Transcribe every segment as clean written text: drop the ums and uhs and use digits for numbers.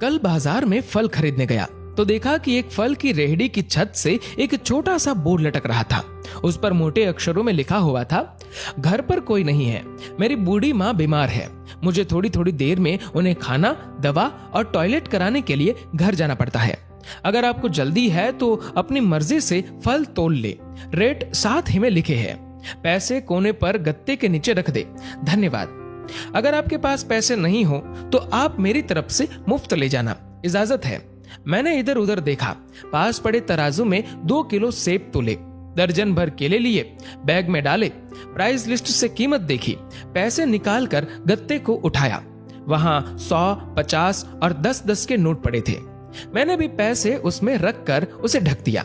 कल बाजार में फल खरीदने गया तो देखा कि एक फल की रेहड़ी की छत से एक छोटा सा बोर्ड लटक रहा था। उस पर मोटे अक्षरों में लिखा हुआ था, घर पर कोई नहीं है, मेरी बूढ़ी माँ बीमार है, मुझे थोड़ी थोड़ी देर में उन्हें खाना, दवा और टॉयलेट कराने के लिए घर जाना पड़ता है। अगर आपको जल्दी है तो अपनी मर्जी से फल तोल ले, रेट साथ ही में लिखे हैं, पैसे कोने पर गत्ते के नीचे रख दे, धन्यवाद। अगर आपके पास पैसे नहीं हो तो आप मेरी तरफ से मुफ्त ले जाना, इजाजत है। मैंने इधर उधर देखा, पास पड़े तराजू में 2 किलो सेब तोले, दर्जन भर केले लिए, बैग में डाले, प्राइस लिस्ट से कीमत देखी, पैसे निकालकर गत्ते को उठाया। वहां 100, 50 और 10-10 के नोट पड़े थे। मैंने भी पैसे उसमें रखकर उसे ढक दिया,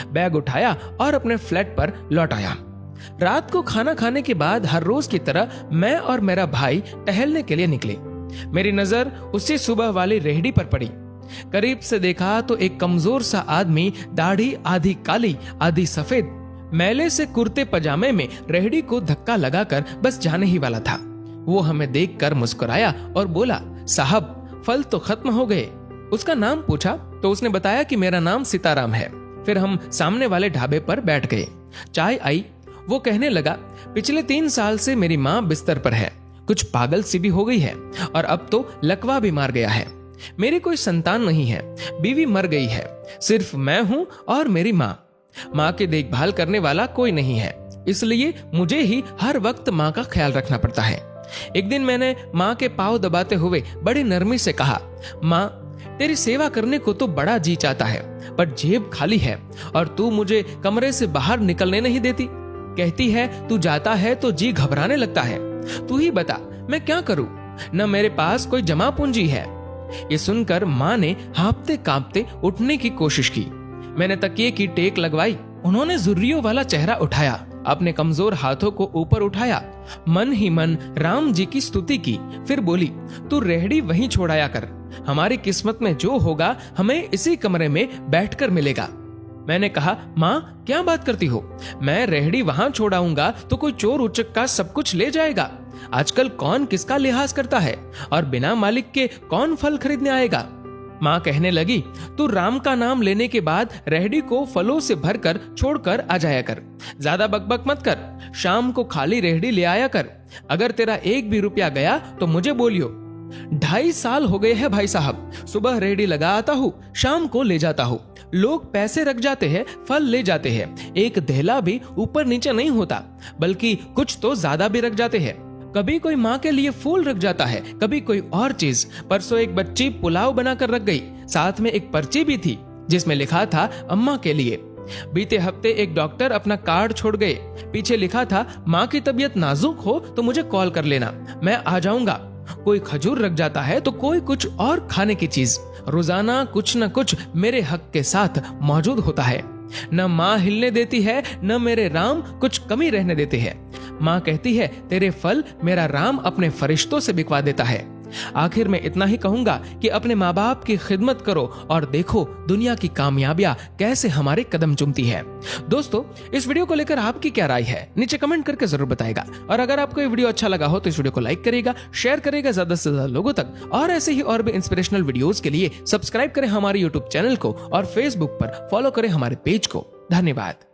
बैग उठाया और अपने फ्लैट पर लौट आया। रात को खाना खाने के बाद हर रोज की तरह मैं और मेरा भाई टहलने के लिए निकले। मेरी नजर उसी सुबह वाली रेहड़ी पर पड़ी। करीब से देखा तो एक कमजोर सा आदमी, दाढ़ी आधी काली आधी सफेद, मैले से कुर्ते पजामे में रेहड़ी को धक्का लगाकर बस जाने ही वाला था। वो हमें देखकर मुस्कुराया और बोला, साहब फल तो खत्म हो गए। उसका नाम पूछा तो उसने बताया कि मेरा नाम सीताराम है। फिर हम सामने वाले ढाबे पर बैठ गए। चाय आई। वो कहने लगा, पिछले 3 साल से मेरी माँ बिस्तर पर है, कुछ पागल सी भी हो गई है और अब तो लकवा भी मार गया है। मेरी कोई संतान नहीं है, बीवी मर गई है, सिर्फ मैं हूं और मेरी माँ। माँ की देखभाल करने वाला कोई नहीं है, इसलिए मुझे ही हर वक्त माँ का ख्याल रखना पड़ता है। एक दिन मैंने माँ के पाँव दबाते हुए बड़ी नरमी से कहा, माँ तेरी सेवा करने को तो बड़ा जी चाहता है, पर जेब खाली है और तू मुझे कमरे से बाहर निकलने नहीं देती। कहती है तू जाता है तो जी घबराने लगता है। तू ही बता मैं क्या करूं, न मेरे पास कोई जमा पूंजी है। ये सुनकर माँ ने हाँफते कांपते उठने की कोशिश की। मैंने तकिए की टेक लगवाई। उन्होंने जुर्रियों वाला चेहरा उठाया, अपने कमजोर हाथों को ऊपर उठाया, मन ही मन राम जी की स्तुति की। फिर बोली, तू रेहड़ी वहीं छोड़ाया कर, हमारी किस्मत में जो होगा हमें इसी कमरे में बैठकर मिलेगा। मैंने कहा, माँ क्या बात करती हो, मैं रेहड़ी वहां छोड़ाऊंगा तो कोई चोर उचक्का सब कुछ ले जाएगा। आजकल कौन किसका लिहाज करता है और बिना मालिक के कौन फल खरीदने आएगा। माँ कहने लगी, तू राम का नाम लेने के बाद रेहड़ी को फलों से भरकर छोड़कर आ जाया कर, ज्यादा बकबक मत कर, शाम को खाली रेहड़ी ले आया कर। अगर तेरा 1 भी रुपया गया तो मुझे बोलियो। 2.5 साल हो गए हैं भाई साहब, सुबह रेहड़ी लगा आता हूँ, शाम को ले जाता हूँ। लोग पैसे रख जाते हैं, फल ले जाते हैं, एक धेला भी ऊपर नीचे नहीं होता, बल्कि कुछ तो ज्यादा भी रख जाते हैं। कभी कोई माँ के लिए फूल रख जाता है, कभी कोई और चीज। परसों एक बच्ची पुलाव बनाकर रख गई, साथ में एक पर्ची भी थी जिसमें लिखा था अम्मा के लिए। बीते हफ्ते एक डॉक्टर अपना कार्ड छोड़ गए, पीछे लिखा था माँ की तबीयत नाजुक हो तो मुझे कॉल कर लेना, मैं आ जाऊंगा। कोई खजूर रख जाता है तो कोई कुछ और खाने की चीज। रोजाना कुछ न कुछ मेरे हक के साथ मौजूद होता है। न माँ हिलने देती है, न मेरे राम कुछ कमी रहने देते हैं। माँ कहती है तेरे फल मेरा राम अपने फरिश्तों से बिकवा देता है। आखिर में इतना ही कहूंगा कि अपने माँ बाप की खिदमत करो और देखो दुनिया की कामयाबियां कैसे हमारे कदम चूमती है। दोस्तों, इस वीडियो को लेकर आपकी क्या राय है नीचे कमेंट करके जरूर बताएगा। और अगर आपको ये वीडियो अच्छा लगा हो तो इस वीडियो को लाइक करेगा, शेयर करेगा ज्यादा से ज्यादा लोगों तक। और ऐसे ही और भी इंस्पिरेशनल वीडियोस के लिए सब्सक्राइब करें हमारे यूट्यूब चैनल को और फेसबुक पर फॉलो करें हमारे पेज को। धन्यवाद।